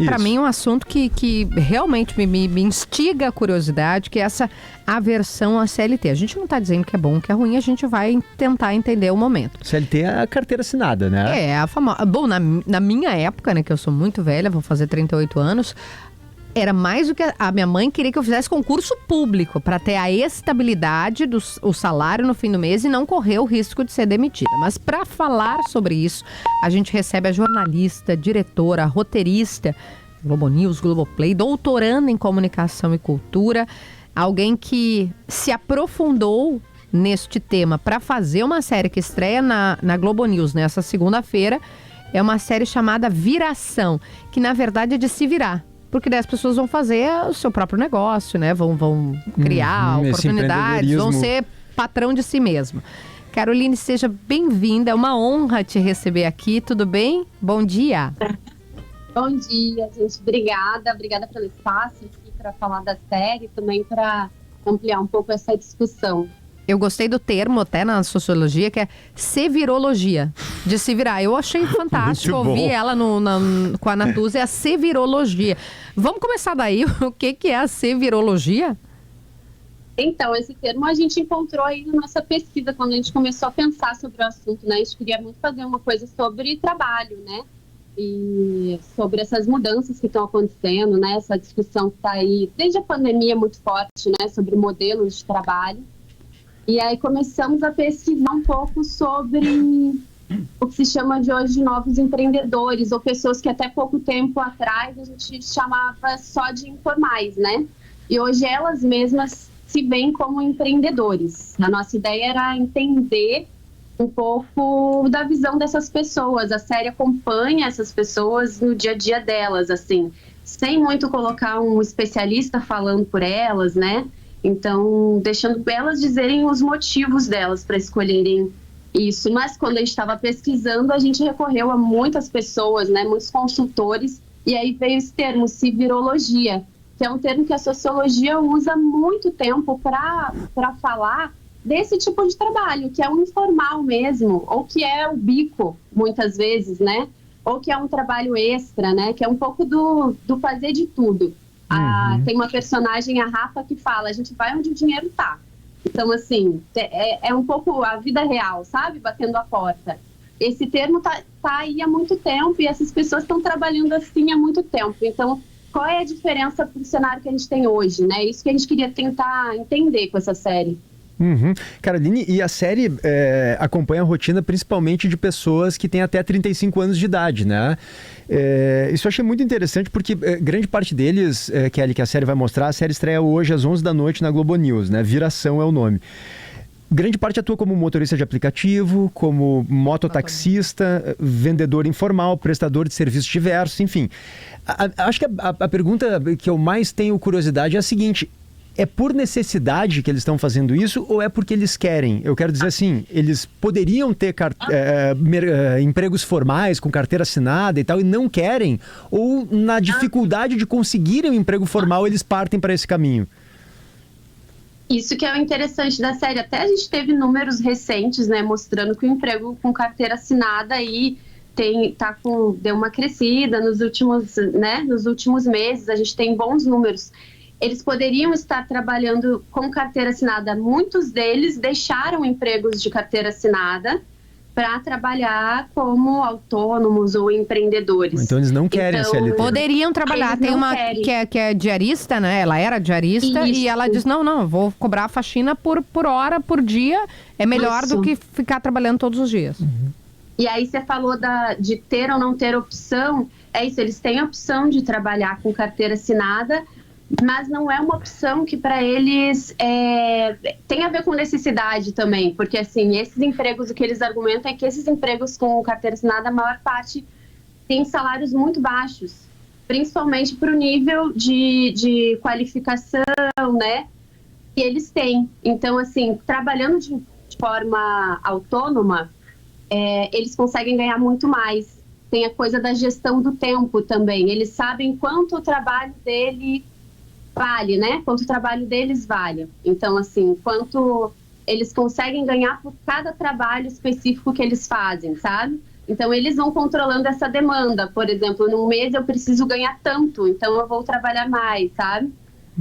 Para mim, um assunto que realmente me instiga a curiosidade, que é essa aversão à CLT. A gente não está dizendo que é bom, que é ruim, a gente vai tentar entender o momento. CLT é a carteira assinada, né? É, a famosa... Bom, na minha época, né, que eu sou muito velha, vou fazer 38 anos, era mais do que a minha mãe queria que eu fizesse concurso público para ter a estabilidade o salário no fim do mês e não correr o risco de ser demitida. Mas para falar sobre isso, a gente recebe a jornalista, diretora, roteirista, Globo News, Globoplay, doutoranda em comunicação e cultura, alguém que se aprofundou neste tema para fazer uma série que estreia na Globo News nessa segunda-feira. É uma série chamada Viração, que na verdade é de se virar. Porque daí as pessoas vão fazer o seu próprio negócio, né? Vão criar oportunidades, vão ser patrão de si mesmo. Caroline, seja bem-vinda. É uma honra te receber aqui. Tudo bem? Bom dia. Bom dia, gente. Obrigada pelo espaço aqui para falar da série, também para ampliar um pouco essa discussão. Eu gostei do termo até na sociologia, que é sevirologia, de se virar. Eu achei fantástico ouvir ela com a Natuzzi, é a sevirologia. Vamos começar daí, o que é a sevirologia? Então, esse termo a gente encontrou aí na nossa pesquisa, quando a gente começou a pensar sobre o assunto, né? A gente queria muito fazer uma coisa sobre trabalho, né? E sobre essas mudanças que estão acontecendo, né? Essa discussão que está aí, desde a pandemia, muito forte, né? Sobre modelos de trabalho. E aí começamos a pesquisar um pouco sobre o que se chama de hoje de novos empreendedores, ou pessoas que até pouco tempo atrás a gente chamava só de informais, né? E hoje elas mesmas se veem como empreendedores. A nossa ideia era entender um pouco da visão dessas pessoas. A série acompanha essas pessoas no dia a dia delas, assim, sem muito colocar um especialista falando por elas, né? Então, deixando elas dizerem os motivos delas para escolherem isso. Mas quando a gente estava pesquisando, a gente recorreu a muitas pessoas, né, muitos consultores, e aí veio esse termo, civirologia, que é um termo que a sociologia usa há muito tempo para falar desse tipo de trabalho, que é o informal mesmo, ou que é o bico, muitas vezes, né? Ou que é um trabalho extra, né? Que é um pouco do fazer de tudo. Tem uma personagem, a Rafa, que fala, a gente vai onde o dinheiro tá. Então, assim, é um pouco a vida real, sabe? Batendo a porta. Esse termo tá aí há muito tempo e essas pessoas estão trabalhando assim há muito tempo. Então, qual é a diferença para o cenário que a gente tem hoje, né? Isso que a gente queria tentar entender com essa série. Caroline, e a série acompanha a rotina principalmente de pessoas que têm até 35 anos de idade, né? Isso eu achei muito interessante porque grande parte deles, Kelly, que a série vai mostrar, a série estreia hoje às 11 da noite na Globo News, né? Viração é o nome. Grande parte atua como motorista de aplicativo, como mototaxista, vendedor informal, prestador de serviços diversos, enfim. Acho que a pergunta que eu mais tenho curiosidade é a seguinte: é por necessidade que eles estão fazendo isso ou é porque eles querem? Eu quero dizer assim, eles poderiam ter empregos formais com carteira assinada e tal e não querem? Ou na dificuldade de conseguirem um emprego formal eles partem para esse caminho? Isso que é o interessante da série. Até a gente teve números recentes, né, mostrando que o emprego com carteira assinada aí deu uma crescida nos últimos meses. A gente tem bons números. Eles poderiam estar trabalhando com carteira assinada. Muitos deles deixaram empregos de carteira assinada para trabalhar como autônomos ou empreendedores. Então eles não querem CLT. Poderiam trabalhar. Tem uma que é diarista, né? Ela era diarista. Isso. E ela diz, não, eu vou cobrar a faxina por hora, por dia. É melhor do que ficar trabalhando todos os dias. E aí você falou de ter ou não ter opção. É isso, eles têm a opção de trabalhar com carteira assinada, mas não é uma opção que para eles tem a ver com necessidade também, porque assim, esses empregos, o que eles argumentam é que esses empregos com carteira assinada, a maior parte tem salários muito baixos, principalmente para o nível de qualificação, né, que eles têm. Então, assim, trabalhando de forma autônoma, eles conseguem ganhar muito mais. Tem a coisa da gestão do tempo também, eles sabem quanto o trabalho dele vale, né? Quanto o trabalho deles vale. Então, assim, quanto eles conseguem ganhar por cada trabalho específico que eles fazem, sabe? Então, eles vão controlando essa demanda. Por exemplo, num mês eu preciso ganhar tanto, então eu vou trabalhar mais, sabe?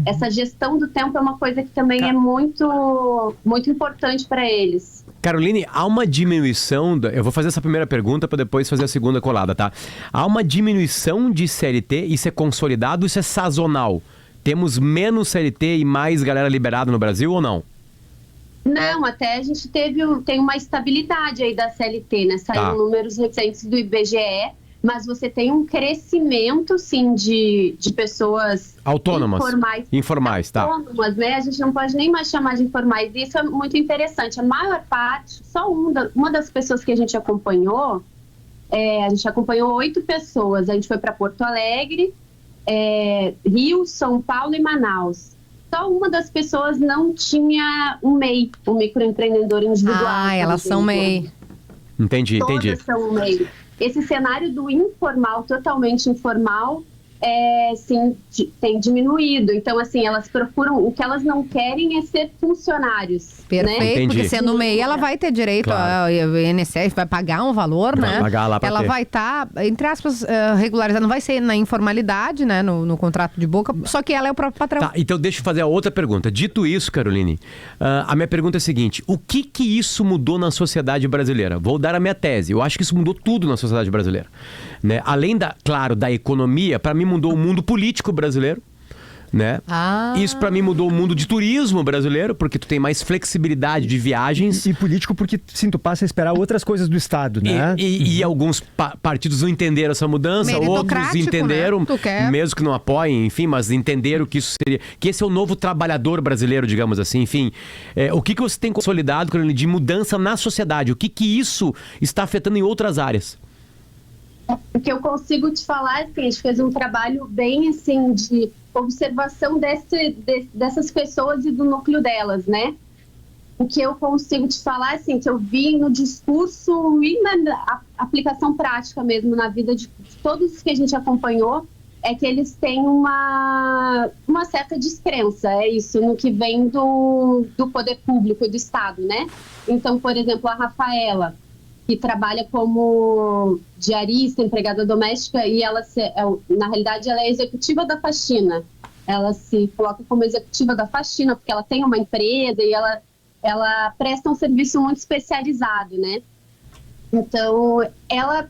Essa gestão do tempo é uma coisa que também é muito, muito importante para eles. Caroline, há uma diminuição... Eu vou fazer essa primeira pergunta para depois fazer a segunda colada, tá? Há uma diminuição de CLT, isso é consolidado, isso é sazonal? Temos menos CLT e mais galera liberada no Brasil ou não? Não, até a gente tem uma estabilidade aí da CLT, né? Saíram números recentes do IBGE, mas você tem um crescimento, sim, de pessoas autônomas. Informais, tá. Autônomas, né? A gente não pode nem mais chamar de informais. Isso é muito interessante. A maior parte, só uma das pessoas que a gente acompanhou 8 pessoas. A gente foi para Porto Alegre, Rio, São Paulo e Manaus. Só uma das pessoas não tinha um MEI, um microempreendedor individual. Elas são MEI. Entendi. Todas são MEI. Esse cenário do informal, totalmente informal, sim, tem diminuído. Então, assim, elas procuram... O que elas não querem é ser funcionários. Perfeito, né? porque sendo MEI, ela vai ter direito ao INSS, vai pagar um valor, né? Pagar lá pra ela ter. vai estar, entre aspas, regularizada. Não vai ser na informalidade, né? No contrato de boca, só que ela é o próprio patrão. Tá, então deixa eu fazer a outra pergunta. Dito isso, Caroline, a minha pergunta é a seguinte: o que isso mudou na sociedade brasileira? Vou dar a minha tese. Eu acho que isso mudou tudo na sociedade brasileira, né? Além da economia, para mim mudou o mundo político brasileiro, né? Isso pra mim mudou o mundo de turismo brasileiro, porque tu tem mais flexibilidade de viagens. E político porque, sim, tu passa a esperar outras coisas do Estado, né? E alguns partidos não entenderam essa mudança, outros entenderam, né? mesmo que não apoiem, enfim, mas entenderam que isso seria... Que esse é o novo trabalhador brasileiro, digamos assim, enfim. O que você tem consolidado, Carolina, de mudança na sociedade? O que isso está afetando em outras áreas? O que eu consigo te falar, assim, a gente fez um trabalho bem, assim, de observação dessas pessoas e do núcleo delas, né? O que eu consigo te falar, assim, que eu vi no discurso e na aplicação prática mesmo, na vida de todos que a gente acompanhou, é que eles têm uma certa descrença, é isso, no que vem do poder público e do Estado, né? Então, por exemplo, a Rafaela, que trabalha como diarista, empregada doméstica, e ela, na realidade, ela é executiva da faxina. Ela se coloca como executiva da faxina, porque ela tem uma empresa e ela presta um serviço muito especializado, né? Então, ela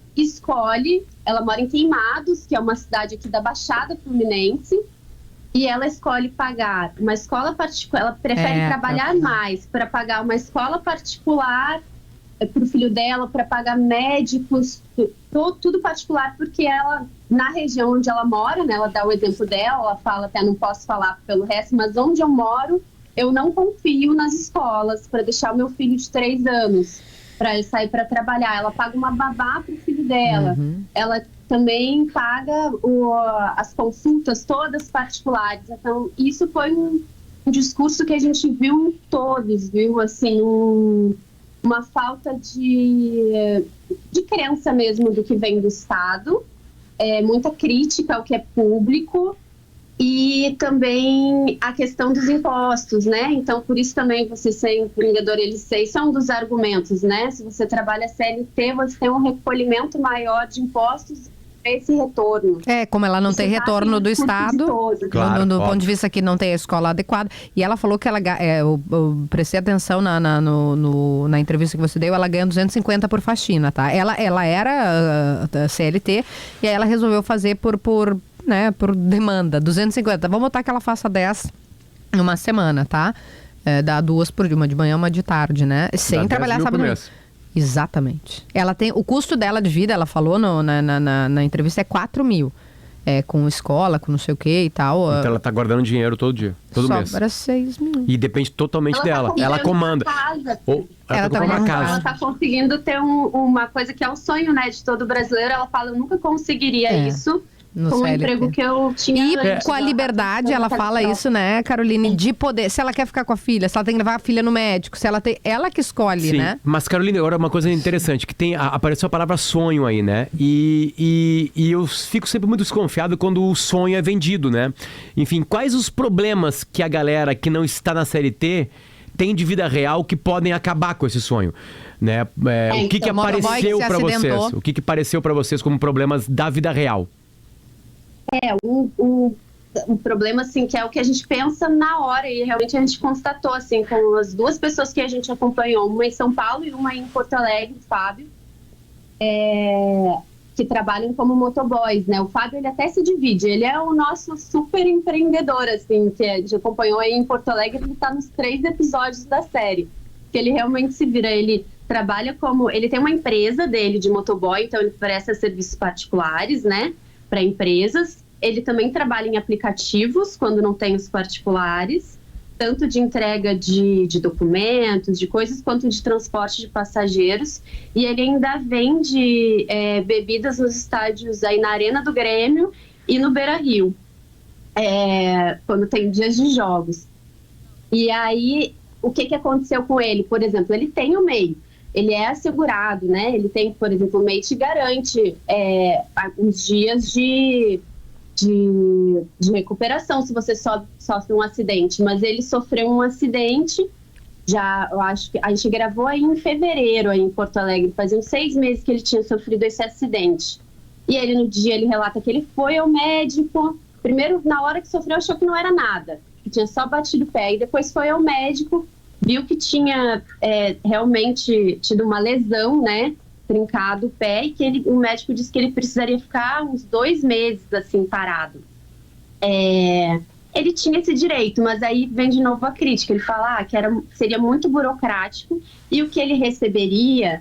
mora em Queimados, que é uma cidade aqui da Baixada Fluminense, e ela escolhe pagar uma escola particular, ela prefere trabalhar mais para pagar uma escola particular para o filho dela, para pagar médicos, tudo particular, porque ela, na região onde ela mora, né, ela dá o exemplo dela, ela fala, até não posso falar pelo resto, mas onde eu moro, eu não confio nas escolas para deixar o meu filho de 3 anos para ele sair para trabalhar. Ela paga uma babá para o filho dela, ela também paga as consultas todas particulares. Então, isso foi um discurso que a gente viu em todos, viu, assim, uma falta de crença mesmo do que vem do Estado, muita crítica ao que é público e também a questão dos impostos, né? Então, por isso também você ser empreendedor LC, isso é um dos argumentos, né? Se você trabalha CLT, você tem um recolhimento maior de impostos, esse retorno. Como ela não tem retorno do Estado, do ponto de vista que não tem a escola adequada. E ela falou que eu prestei atenção na entrevista que você deu, ela ganha 250 por faxina, tá? Ela era CLT e aí ela resolveu fazer por demanda, 250. Vamos botar que ela faça 10 em uma semana, tá? Dá 2 por dia, uma de manhã, uma de tarde, né? Sem trabalhar sábado. Exatamente. Ela tem o custo dela de vida, ela falou na entrevista, é 4 mil. Com escola, com não sei o que e tal. Então ela tá guardando dinheiro todo dia, todo mês. Sobra 6 mil. E depende totalmente dela. Ela comanda. Ela tá conseguindo ter uma coisa que é um sonho, né, de todo brasileiro. Ela fala, eu nunca conseguiria isso. Com o emprego que eu tinha. E com a liberdade, ela fala isso, né, Caroline, de poder, se ela quer ficar com a filha, se ela tem que levar a filha no médico, se ela tem, ela que escolhe, sim, né? Mas, Caroline, agora uma coisa interessante, que apareceu a palavra sonho aí, né? E eu fico sempre muito desconfiado quando o sonho é vendido, né? Enfim, quais os problemas que a galera que não está na CLT tem de vida real que podem acabar com esse sonho? Né? O que então, apareceu que para vocês? acidentou. O que apareceu para vocês como problemas da vida real? Um problema, assim, que é o que a gente pensa na hora, e realmente a gente constatou, assim, com as duas pessoas que a gente acompanhou, uma em São Paulo e uma em Porto Alegre, o Fábio, que trabalham como motoboys, né? O Fábio, ele até se divide, ele é o nosso super empreendedor, assim, que a gente acompanhou aí em Porto Alegre, ele tá nos 3 episódios da série, que ele realmente se vira, ele trabalha como, ele tem uma empresa dele de motoboy, então ele presta serviços particulares, né, para empresas. Ele também trabalha em aplicativos, quando não tem os particulares, tanto de entrega de documentos, de coisas, quanto de transporte de passageiros. E ele ainda vende bebidas nos estádios, aí na Arena do Grêmio e no Beira-Rio, quando tem dias de jogos. E aí, o que aconteceu com ele? Por exemplo, ele tem o MEI, ele é assegurado, né? Ele tem, por exemplo, o MEI te garante uns dias de recuperação se você sofre um acidente, mas ele sofreu um acidente, eu acho que a gente gravou aí em fevereiro aí em Porto Alegre, fazia uns 6 meses que ele tinha sofrido esse acidente, e ele no dia ele relata que ele foi ao médico, primeiro na hora que sofreu achou que não era nada, que tinha só batido o pé, e depois foi ao médico, viu que tinha realmente tido uma lesão, né, trincado o pé, e que o médico disse que ele precisaria ficar uns 2 meses assim parado. Ele tinha esse direito, mas aí vem de novo a crítica, ele fala que seria muito burocrático e o que ele receberia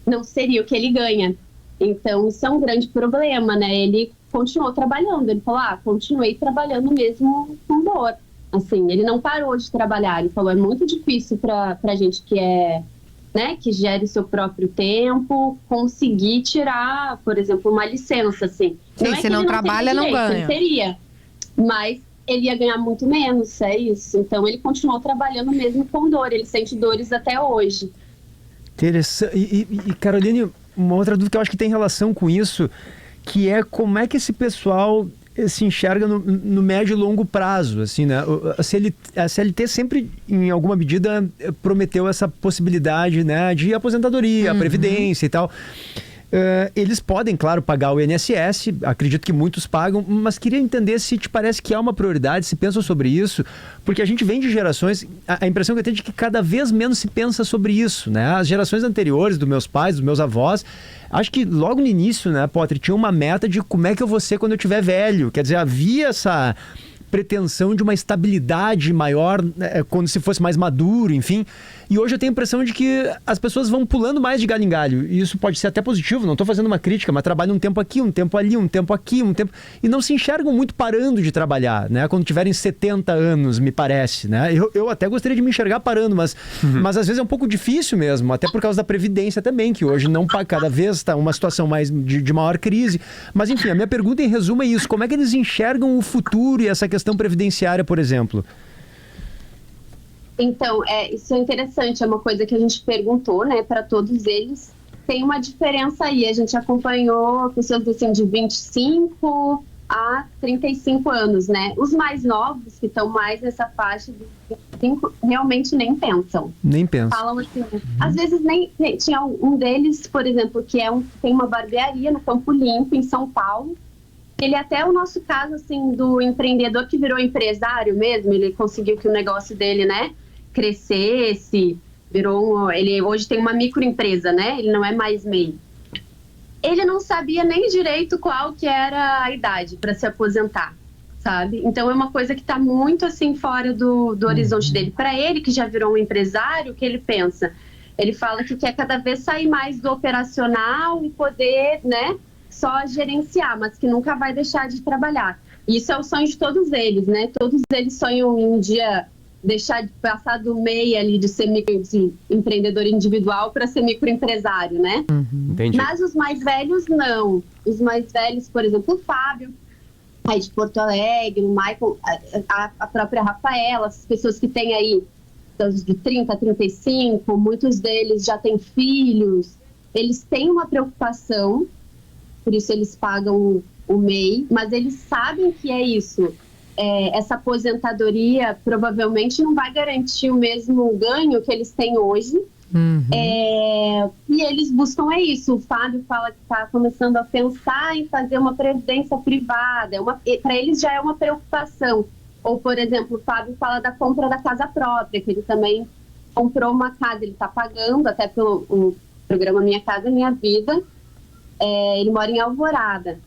não seria o que ele ganha. Então isso é um grande problema, né? Ele continuou trabalhando, ele falou, continuei trabalhando mesmo com dor. Assim, ele não parou de trabalhar, ele falou, é muito difícil pra gente que que gere o seu próprio tempo, conseguir tirar, por exemplo, uma licença, assim. Sim, se não trabalha, não ganha. Ele teria, mas ele ia ganhar muito menos, é isso. Então, ele continuou trabalhando mesmo com dor, ele sente dores até hoje. Interessante. E Caroline, uma outra dúvida que eu acho que tem relação com isso, que é como é que esse pessoal se enxerga no médio e longo prazo, assim, né? A CLT sempre, em alguma medida, prometeu essa possibilidade, né, de aposentadoria, previdência e tal. Eles podem, claro, pagar o INSS, acredito que muitos pagam, mas queria entender se te parece que há uma prioridade, se pensam sobre isso, porque a gente vem de gerações, a impressão que eu tenho é de que cada vez menos se pensa sobre isso, né? As gerações anteriores, dos meus pais, dos meus avós, acho que logo no início, né, Potter, tinha uma meta de como é que eu vou ser quando eu tiver velho, quer dizer, havia essa pretensão de uma estabilidade maior, quando se fosse mais maduro, enfim. E hoje eu tenho a impressão de que as pessoas vão pulando mais de galho em galho. E isso pode ser até positivo, não estou fazendo uma crítica, mas trabalham um tempo aqui, um tempo ali, um tempo aqui, um tempo... E não se enxergam muito parando de trabalhar, né? Quando tiverem 70 anos, me parece, né? Eu até gostaria de me enxergar parando, mas às vezes é um pouco difícil mesmo, até por causa da Previdência também, que hoje não paga, cada vez está uma situação mais de maior crise. Mas enfim, a minha pergunta em resumo é isso: como é que eles enxergam o futuro e essa questão previdenciária, por exemplo? Então, isso é interessante, é uma coisa que a gente perguntou, né, para todos eles. Tem uma diferença aí, a gente acompanhou pessoas assim, de 25 a 35 anos, né? Os mais novos, que estão mais nessa faixa de 25, realmente nem pensam. Nem pensam. Falam assim, às vezes nem... Tinha um deles, por exemplo, que tem uma barbearia no Campo Limpo, em São Paulo. Ele até o nosso caso, assim, do empreendedor que virou empresário mesmo, ele conseguiu que o negócio dele, né, crescesse, ele hoje tem uma microempresa, né, ele não é mais MEI. Ele não sabia nem direito qual que era a idade para se aposentar, sabe? Então é uma coisa que está muito, assim, fora do horizonte dele. Para ele, que já virou um empresário, o que ele pensa? Ele fala que quer cada vez sair mais do operacional e poder, né, só gerenciar, mas que nunca vai deixar de trabalhar. Isso é o sonho de todos eles, né? Todos eles sonham em um dia deixar de passar do MEI ali de ser empreendedor individual para ser microempresário, né? Entendi. Mas os mais velhos não. Os mais velhos, por exemplo, o Fábio, aí de Porto Alegre, o Michael, a própria Rafaela, as pessoas que têm aí de 30 a 35, muitos deles já têm filhos, eles têm uma preocupação, por isso eles pagam o MEI, mas eles sabem que é isso. essa aposentadoria provavelmente não vai garantir o mesmo ganho que eles têm hoje. E eles buscam isso. O Fábio fala que está começando a pensar em fazer uma previdência privada. Para eles já é uma preocupação. Ou, por exemplo, o Fábio fala da compra da casa própria, que ele também comprou uma casa, ele está pagando até pelo o programa Minha Casa Minha Vida. Ele mora em Alvorada.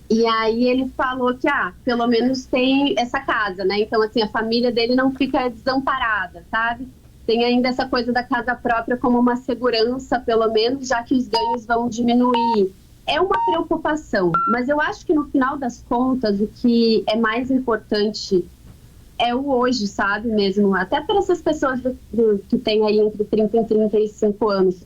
E aí ele falou que, pelo menos tem essa casa, né? Então, assim, a família dele não fica desamparada, sabe? Tem ainda essa coisa da casa própria como uma segurança, pelo menos, já que os ganhos vão diminuir. É uma preocupação, mas eu acho que no final das contas, o que é mais importante é o hoje, sabe, mesmo? Até para essas pessoas que têm aí entre 30 e 35 anos.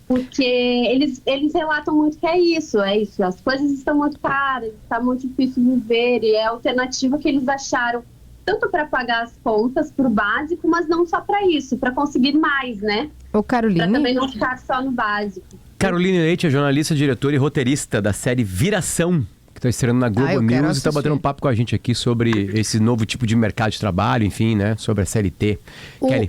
Porque eles relatam muito que é isso. As coisas estão muito caras, está muito difícil viver, e é a alternativa que eles acharam, tanto para pagar as contas, para o básico, mas não só para isso, para conseguir mais, né? Ô, Caroline... Para também não ficar só no básico. Caroline Leite é jornalista, diretora e roteirista da série Viração, que está estreando na Globo News, e está batendo um papo com a gente aqui sobre esse novo tipo de mercado de trabalho, enfim, né? Sobre a CLT.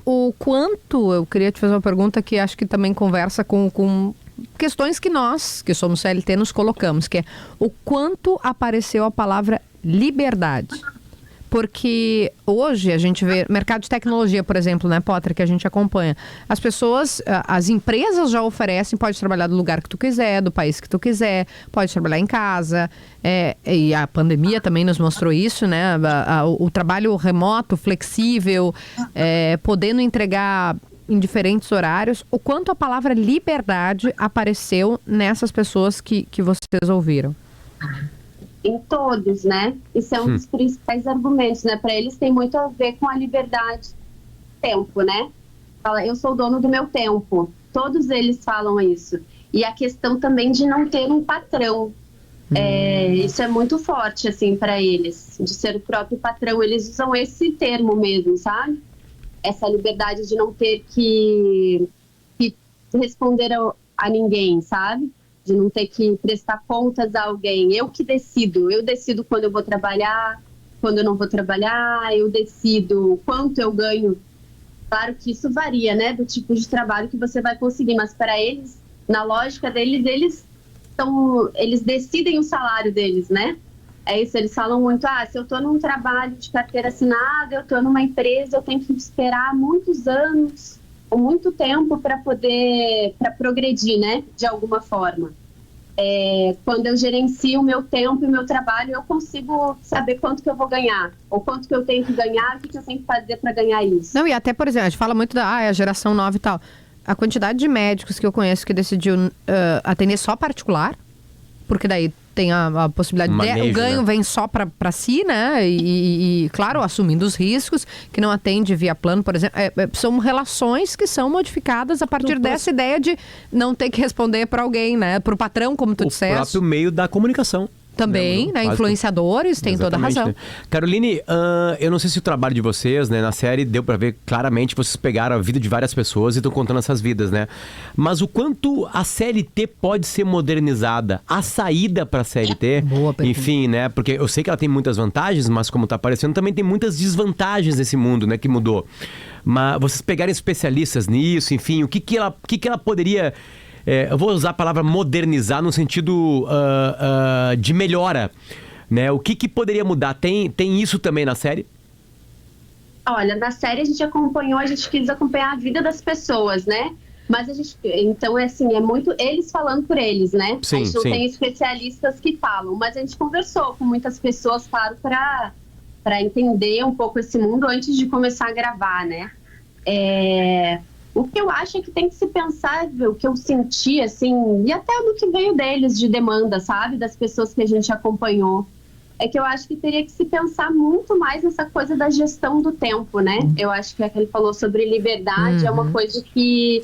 O quanto, eu queria te fazer uma pergunta que acho que também conversa com questões que nós, que somos CLT, nos colocamos, que é o quanto apareceu a palavra liberdade. Porque hoje a gente vê mercado de tecnologia, por exemplo, né, Potter, que a gente acompanha. As pessoas, as empresas já oferecem, pode trabalhar do lugar que tu quiser, do país que tu quiser, pode trabalhar em casa. E a pandemia também nos mostrou isso, né? O trabalho remoto, flexível, podendo entregar em diferentes horários. O quanto a palavra liberdade apareceu nessas pessoas que vocês ouviram? Em todos, né? Isso é um dos principais argumentos, né? Para eles tem muito a ver com a liberdade do tempo, né? Fala, eu sou dono do meu tempo. Todos eles falam isso. E a questão também de não ter um patrão. Isso é muito forte, assim, para eles. De ser o próprio patrão. Eles usam esse termo mesmo, sabe? Essa liberdade de não ter que responder a ninguém, sabe? De não ter que prestar contas a alguém. Eu decido quando eu vou trabalhar, quando eu não vou trabalhar, eu decido quanto eu ganho. Claro que isso varia, né, do tipo de trabalho que você vai conseguir, mas para eles, na lógica deles, eles decidem o salário deles, né? É isso, eles falam muito, se eu estou num trabalho de carteira assinada, eu estou numa empresa, eu tenho que esperar muitos anos, ou muito tempo para progredir, né, de alguma forma. Quando eu gerencio o meu tempo e o meu trabalho, eu consigo saber quanto que eu vou ganhar, ou quanto que eu tenho que ganhar, o que eu tenho que fazer para ganhar isso. Não, e até, por exemplo, a gente fala muito da a geração nova e tal. A quantidade de médicos que eu conheço que decidiu atender só particular, porque daí tem a possibilidade o ganho, né? Vem só para si, né? E, claro, assumindo os riscos, que não atende via plano, por exemplo. São relações que são modificadas a partir dessa ideia de não ter que responder para alguém, né? Para o patrão, como tu disseste. O próprio meio da comunicação. Também, né? Influenciadores, tem toda a razão. Né? Caroline, eu não sei se o trabalho de vocês, né, na série, deu pra ver claramente que vocês pegaram a vida de várias pessoas e estão contando essas vidas, né? Mas o quanto a CLT pode ser modernizada, a saída pra CLT, enfim, né? Porque eu sei que ela tem muitas vantagens, mas como tá aparecendo, também tem muitas desvantagens nesse mundo, né, que mudou. Mas vocês pegarem especialistas nisso, enfim, o que ela poderia... eu vou usar a palavra modernizar no sentido de melhora, né? O que poderia mudar? Tem isso também na série? Olha, na série a gente quis acompanhar a vida das pessoas, né? Mas então é muito eles falando por eles, né? Sim, a gente não tem especialistas que falam, mas a gente conversou com muitas pessoas, claro, para entender um pouco esse mundo antes de começar a gravar, né? O que eu acho é que tem que se pensar, o que eu senti, assim, e até no que veio deles de demanda, sabe? Das pessoas que a gente acompanhou. É que eu acho que teria que se pensar muito mais nessa coisa da gestão do tempo, né? Eu acho que ele falou sobre liberdade, é uma coisa que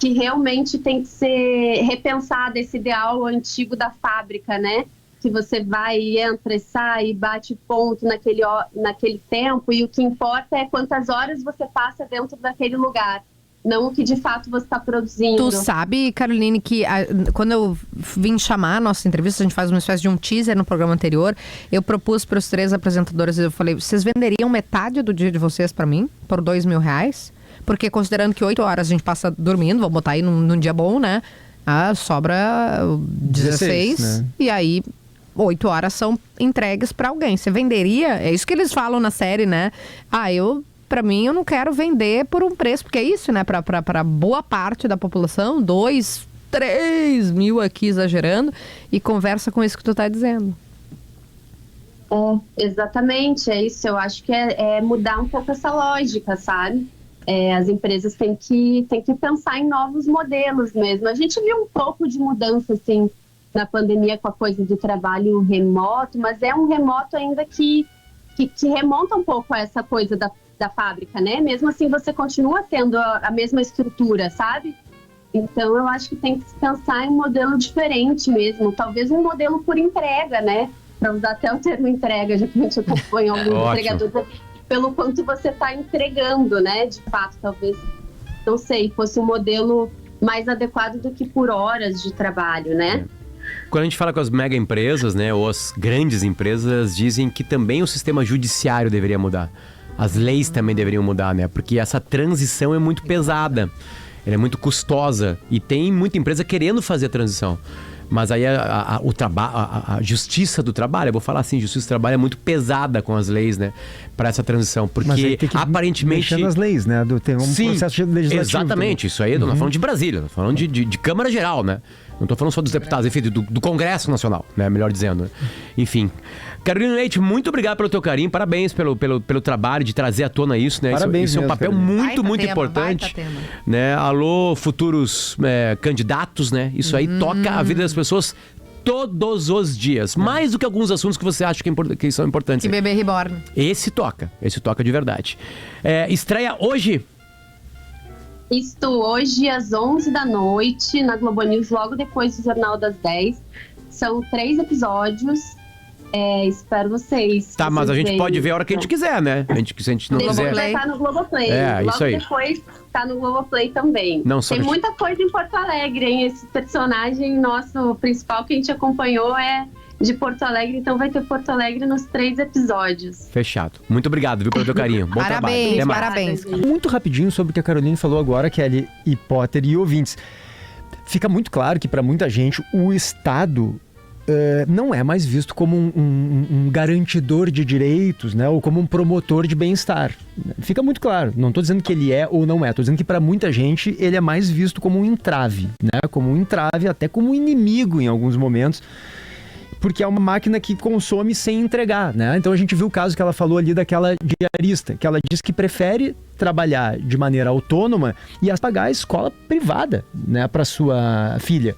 realmente tem que ser repensada, esse ideal antigo da fábrica, né? Que você vai, entra e sai, bate ponto naquele tempo, e o que importa é quantas horas você passa dentro daquele lugar. não o que de fato você está produzindo. Tu sabe, Caroline, que quando eu vim chamar a nossa entrevista, a gente faz uma espécie de um teaser no programa anterior, eu propus para os 3 apresentadores, eu falei, vocês venderiam metade do dia de vocês para mim, por R$2.000? Porque considerando que 8 horas a gente passa dormindo, vamos botar aí num dia bom, né? Sobra 16 né? E aí 8 horas são entregues para alguém. Você venderia? É isso que eles falam na série, né? Pra mim, eu não quero vender por um preço, porque é isso, né? Pra boa parte da população, 2, 3 mil aqui exagerando, e conversa com isso que tu tá dizendo. Exatamente, é isso. Eu acho que é mudar um pouco essa lógica, sabe? As empresas têm que pensar em novos modelos mesmo. A gente viu um pouco de mudança, assim, na pandemia com a coisa do trabalho remoto, mas é um remoto ainda que remonta um pouco a essa coisa da fábrica, né? Mesmo assim, você continua tendo a mesma estrutura, sabe? Então, eu acho que tem que se pensar em um modelo diferente mesmo. Talvez um modelo por entrega, né? Para usar até o termo entrega, já que a gente acompanha alguns entregadores, pelo quanto você está entregando, né? De fato, talvez, não sei, fosse um modelo mais adequado do que por horas de trabalho, né? Quando a gente fala com as mega empresas, né? Ou as grandes empresas, dizem que também o sistema judiciário deveria mudar. As leis também deveriam mudar, né? Porque essa transição é muito pesada, ela é muito custosa e tem muita empresa querendo fazer a transição. Mas aí a justiça do trabalho, eu vou falar assim, justiça do trabalho é muito pesada com as leis, né? Para essa transição, porque tem que aparentemente... mexer nas leis, né? Tem um processo legislativo. Exatamente, também. Isso aí, eu não tô falando de Brasília, tô falando de Câmara Geral, né? Não tô falando só dos deputados, enfim, do Congresso Nacional, né? Melhor dizendo. Enfim. Carolina Leite, muito obrigado pelo teu carinho, parabéns pelo trabalho de trazer à tona isso, né? Parabéns, isso é um papel muito tema, importante. Né? Alô, futuros candidatos, né? Isso aí toca a vida das pessoas todos os dias. Mais do que alguns assuntos que você acha que são importantes. Que bebê reborn. Esse toca de verdade. Estreia hoje? Hoje às 11 da noite, na Globo News, logo depois do Jornal das 10. São 3 episódios. Espero vocês. Tá, mas a gente pode ver a hora que a gente quiser, né? Se a gente não quiser. Vai estar no Globoplay. Logo isso aí. Depois tá no Globoplay também. Não, só tem muita coisa em Porto Alegre, hein? Esse personagem nosso principal que a gente acompanhou é de Porto Alegre, então vai ter Porto Alegre nos 3 episódios. Fechado. Muito obrigado, viu, pelo teu carinho. Bom parabéns, trabalho. Parabéns. Muito rapidinho sobre o que a Caroline falou agora, Kelly e Potter e ouvintes. Fica muito claro que para muita gente o Estado não é mais visto como um garantidor de direitos, né? Ou como um promotor de bem-estar. Fica muito claro. Não estou dizendo que ele é ou não é. Estou dizendo que para muita gente ele é mais visto como um entrave, né? Como um entrave, até como um inimigo em alguns momentos. Porque é uma máquina que consome sem entregar, né? Então a gente viu o caso que ela falou ali daquela diarista, que ela disse que prefere trabalhar de maneira autônoma e pagar a escola privada, né, para sua filha.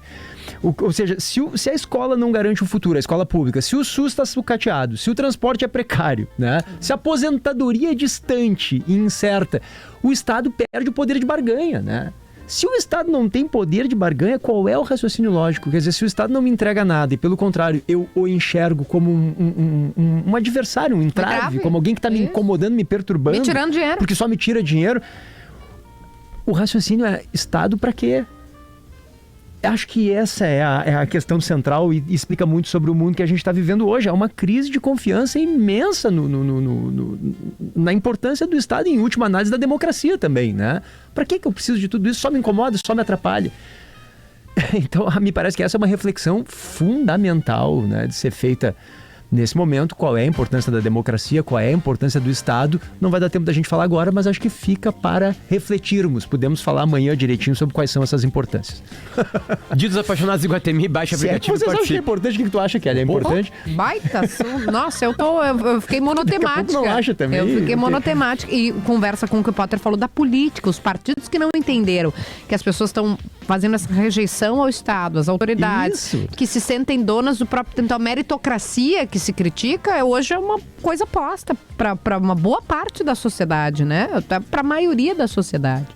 Ou seja, se a escola não garante o futuro, a escola pública, se o SUS está sucateado, se o transporte é precário, né, se a aposentadoria é distante e incerta, o Estado perde o poder de barganha, né? Se o Estado não tem poder de barganha, qual é o raciocínio lógico? Quer dizer, se o Estado não me entrega nada e, pelo contrário, eu o enxergo como um adversário, um entrave, como alguém que está me incomodando, me perturbando. Me tirando dinheiro. Porque só me tira dinheiro. O raciocínio é Estado para quê? Acho que essa é a questão central e explica muito sobre o mundo que a gente está vivendo hoje. Há uma crise de confiança imensa na importância do Estado e, em última análise, da democracia também, né? Para que eu preciso de tudo isso? Só me incomoda, só me atrapalha. Então, me parece que essa é uma reflexão fundamental, né, de ser feita nesse momento. Qual é a importância da democracia, qual é a importância do Estado? Não vai dar tempo da gente falar agora, mas acho que fica para refletirmos. Podemos falar amanhã direitinho sobre quais são essas importâncias. Dia dos Apaixonados em Guatemi, baixa o aplicativo e participa. Você acha que é importante? O que tu acha, Kelly? É importante? Baita Nossa, eu fiquei monotemática. Não acha também? Eu fiquei monotemática. E conversa com o que o Potter falou da política, os partidos que não entenderam que as pessoas estão fazendo essa rejeição ao Estado, às autoridades, que se sentem donas do próprio... Então, a meritocracia que se critica hoje é uma coisa posta para uma boa parte da sociedade, né? Até para a maioria da sociedade.